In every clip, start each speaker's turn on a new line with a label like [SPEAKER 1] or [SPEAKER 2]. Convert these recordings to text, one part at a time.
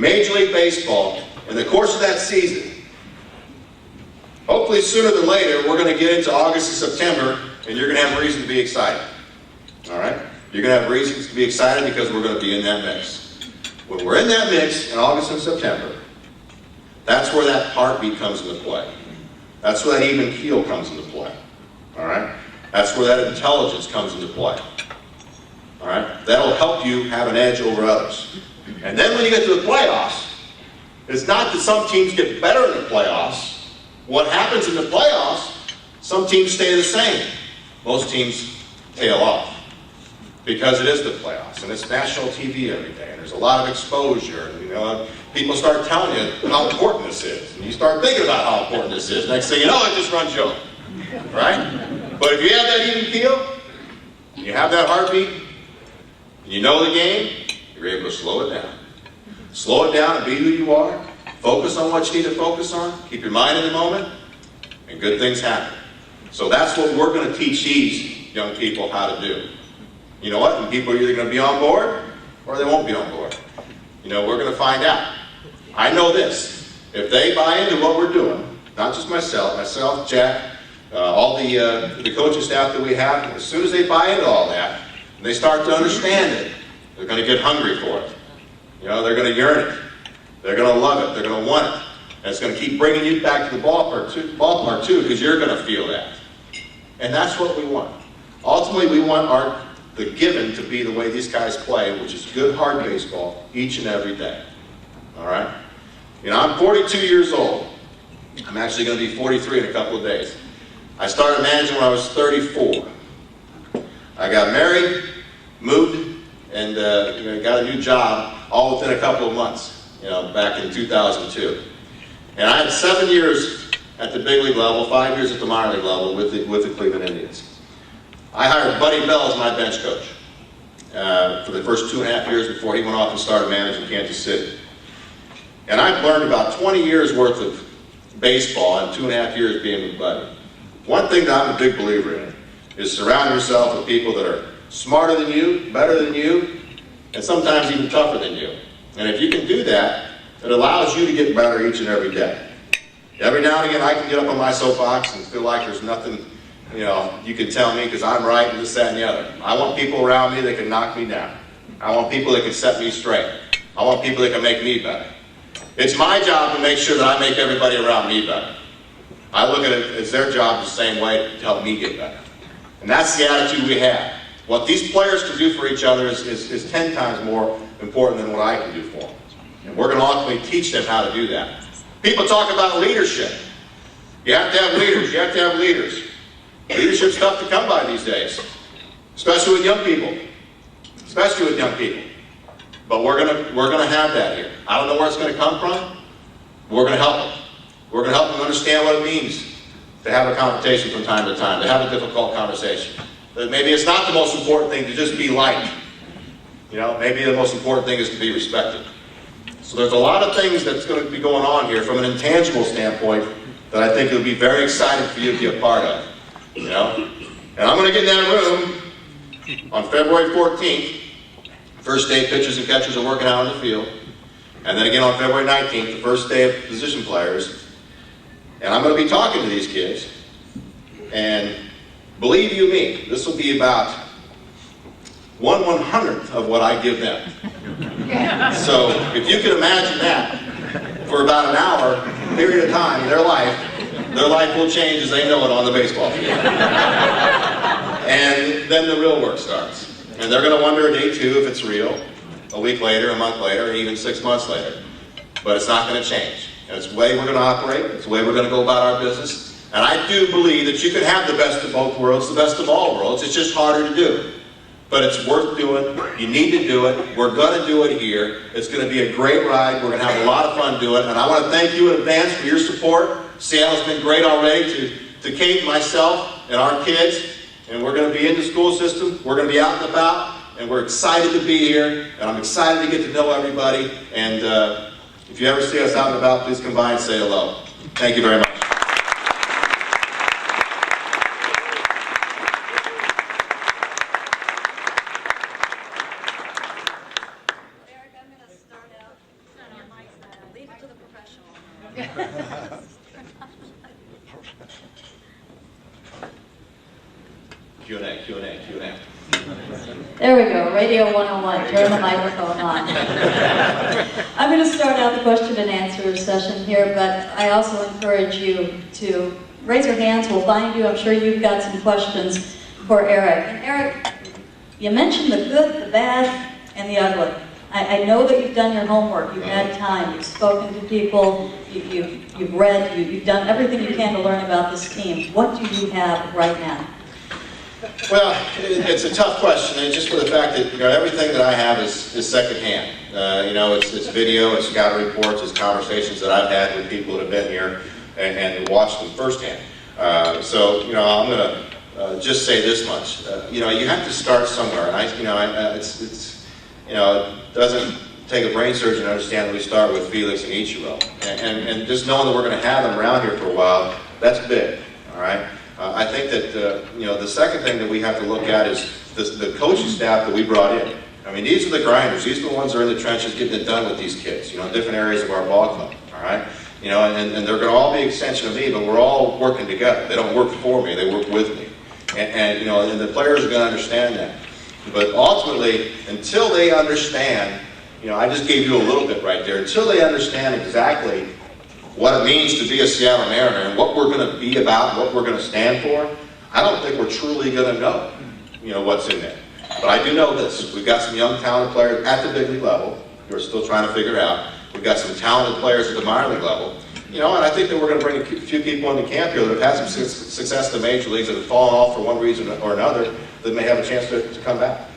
[SPEAKER 1] Major League Baseball, in the course of that season, hopefully sooner than later, we're going to get into August and September, and you're going to have reason to be excited. All right? You're going to have reasons to be excited because we're going to be in that mix. When we're in that mix in August and September, that's where that heartbeat comes into play. That's where that even keel comes into play. All right? That's where that intelligence comes into play. All right? That'll help you have an edge over others. And then when you get to the playoffs, it's not that some teams get better in the playoffs. What happens in the playoffs, some teams stay the same. Most teams tail off. Because it is the playoffs, and it's national TV every day, and there's a lot of exposure, and people start telling you how important this is, and you start thinking about how important this is. Next thing you know, it just runs you over, right? But if you have that even keel, and you have that heartbeat, and you know the game, you're able to slow it down. Slow it down and be who you are. Focus on what you need to focus on. Keep your mind in the moment, and good things happen. So that's what we're going to teach these young people how to do. You know what? And people are either going to be on board or they won't be on board. We're going to find out. I know this. If they buy into what we're doing, not just myself, Jack, all the coaching staff that we have, as soon as they buy into all that, and they start to understand it, they're going to get hungry for it. They're going to yearn it. They're going to love it. They're going to want it. And it's going to keep bringing you back to the ballpark too, because you're going to feel that. And that's what we want. Ultimately, we want the given to be the way these guys play, which is good, hard baseball each and every day. All right? I'm 42 years old. I'm actually going to be 43 in a couple of days. I started managing when I was 34. I got married, moved, and got a new job all within a couple of months, back in 2002. And I had 7 years at the big league level, 5 years at the minor league level with the Cleveland Indians. I hired Buddy Bell as my bench coach for the first 2.5 years before he went off and started managing Kansas City. And I've learned about 20 years worth of baseball in 2.5 years being with Buddy. One thing that I'm a big believer in is surround yourself with people that are smarter than you, better than you, and sometimes even tougher than you. And if you can do that, it allows you to get better each and every day. Every now and again I can get up on my soapbox and feel like there's nothing you can tell me because I'm right and this, that, and the other. I want people around me that can knock me down. I want people that can set me straight. I want people that can make me better. It's my job to make sure that I make everybody around me better. I look at it as their job the same way to help me get better. And that's the attitude we have. What these players can do for each other is 10 times more important than what I can do for them. And we're going to ultimately teach them how to do that. People talk about leadership. You have to have leaders. You have to have leaders. Leadership's tough to come by these days, especially with young people. Especially with young people. But we're gonna have that here. I don't know where it's going to come from. We're going to help them. We're going to help them understand what it means to have a conversation from time to time, to have a difficult conversation. That maybe it's not the most important thing to just be liked. Maybe the most important thing is to be respected. So there's a lot of things that's going to be going on here from an intangible standpoint that I think it'll be very exciting for you to be a part of. And I'm going to get in that room on February 14th. First day pitchers and catchers are working out on the field. And then again on February 19th, the first day of position players. And I'm going to be talking to these kids. And believe you me, this will be about 1/100th of what I give them. So if you can imagine that for about an hour period of time in their life will change as they know it on the baseball field. And then the real work starts. And they're going to wonder day 2 if it's real, a week later, a month later, even 6 months later. But it's not going to change. And it's the way we're going to operate. It's the way we're going to go about our business. And I do believe that you can have the best of both worlds, the best of all worlds. It's just harder to do. But it's worth doing. You need to do it. We're going to do it here. It's going to be a great ride. We're going to have a lot of fun doing it. And I want to thank you in advance for your support. Seattle's been great already to Kate, myself, and our kids. And we're going to be in the school system. We're going to be out and about. And we're excited to be here. And I'm excited to get to know everybody. And if you ever see us out and about, please come by and say hello. Thank you very much. Q&A, Q&A, Q&A.
[SPEAKER 2] There we go, Radio 101, turn the microphone on. I'm going to start out the question and answer session here, but I also encourage you to raise your hands, we'll find you. I'm sure you've got some questions for Eric. And Eric, you mentioned the good, the bad, and the ugly. I know that you've done your homework, you've had time, you've spoken to people, you've read, you've done everything you can to learn about this team. What do you have right now?
[SPEAKER 1] Well, it's a tough question, and just for the fact that everything that I have is secondhand. It's video, it's scouting reports, it's conversations that I've had with people that have been here and watched them firsthand. So I'm going to just say this much. You have to start somewhere, and it doesn't take a brain surgeon to understand that we start with Felix and Ichiro, and just knowing that we're going to have them around here for a while, that's big. All right. I think that the second thing that we have to look at is the coaching staff that we brought in. I mean, these are the grinders. These are the ones that are in the trenches getting it done with these kids, in different areas of our ball club. All right, and they're going to all be an extension of me, but we're all working together. They don't work for me; they work with me. And the players are going to understand that. But ultimately, until they understand, I just gave you a little bit right there. Until they understand exactly what it means to be a Seattle Mariner and what we're going to be about, what we're going to stand for, I don't think we're truly going to know, what's in there. But I do know this. We've got some young, talented players at the big league level who are still trying to figure it out. We've got some talented players at the minor league level. And I think that we're going to bring a few people into camp here that have had some success in the major leagues that have fallen off for one reason or another that may have a chance to come back.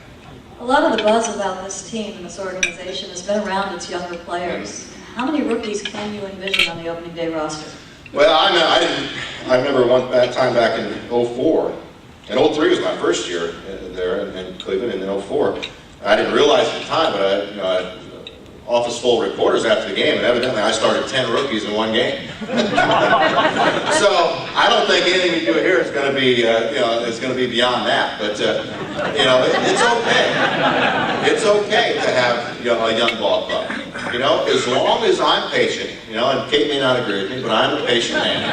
[SPEAKER 2] A lot of the buzz about this team and this organization has been around its younger players. How many rookies can you envision on the opening day roster?
[SPEAKER 1] Well, I remember that time back in 04, and 03 was my first year there in Cleveland, and in 04. I didn't realize at the time, but I office full of reporters after the game, and evidently I started 10 rookies in one game. So I don't think anything we do here is going to be, is going to be beyond that. But it's okay. It's okay to have a young ball club. As long as I'm patient. And Kate may not agree with me, but I'm a patient man.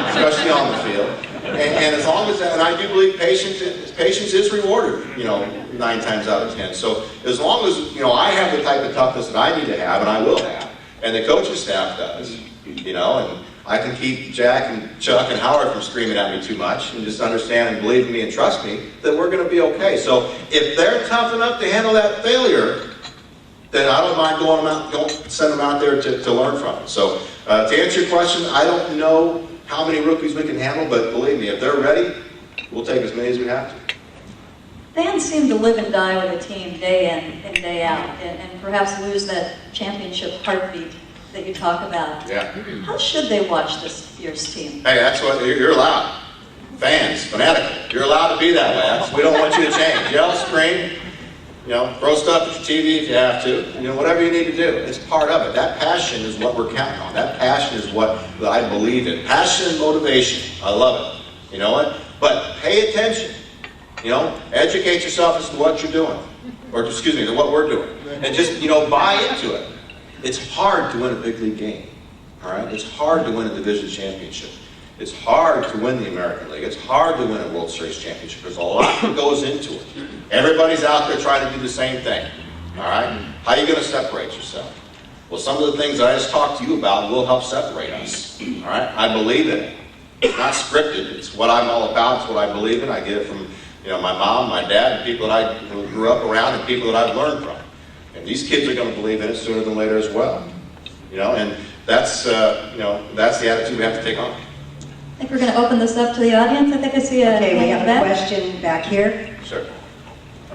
[SPEAKER 1] Especially on the field. And as long as that, and I do believe patience is rewarded, 9 times out of 10. So as long as, I have the type of toughness that I need to have, and I will have, and the coaching staff does, and I can keep Jack and Chuck and Howard from screaming at me too much, and just understand and believe in me and trust me, that we're going to be okay. So if they're tough enough to handle that failure, then I don't mind send them out there to learn from it. So to answer your question, I don't know how many rookies we can handle, but believe me, if they're ready, we'll take as many as we have to.
[SPEAKER 2] Fans seem to live and die with a team day in and day out, and perhaps lose that championship heartbeat that you talk about.
[SPEAKER 1] Yeah.
[SPEAKER 2] How should they watch this year's team?
[SPEAKER 1] Hey, that's what you're allowed. Fans, fanatical. You're allowed to be that way. We don't want you to change. Yell, scream, throw stuff at your TV if you have to. Whatever you need to do. It's part of it. That passion is what we're counting on. That passion is what I believe in. Passion and motivation. I love it. You know what? But pay attention. Educate yourself as to what you're doing. Or, excuse me, to what we're doing. And just, buy into it. It's hard to win a big league game. All right? It's hard to win a division championship. It's hard to win the American League. It's hard to win a World Series championship. There's a lot that goes into it. Everybody's out there trying to do the same thing. All right? How are you going to separate yourself? Well, some of the things that I just talked to you about will help separate us. All right? I believe in it. It's not scripted. It's what I'm all about. It's what I believe in. I get it from my mom, my dad, and people that I grew up around, and people that I've learned from. And these kids are going to believe in it sooner than later as well. And that's that's the attitude we have to take on.
[SPEAKER 2] I think we're going to open this up to the audience. I think I see a
[SPEAKER 3] we have a question back here.
[SPEAKER 1] Sure.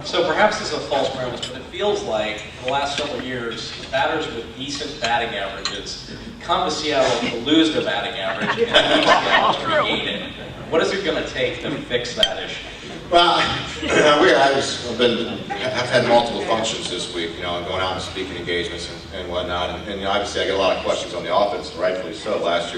[SPEAKER 4] So perhaps this is a false premise, but it feels like in the last several years, batters with decent batting averages come to Seattle to lose their batting average and leave Seattle to regain it. What is it going to take to fix that issue?
[SPEAKER 1] Well, I've had multiple functions this week, going out and speaking engagements and whatnot, and obviously I get a lot of questions on the offense, rightfully so. Last year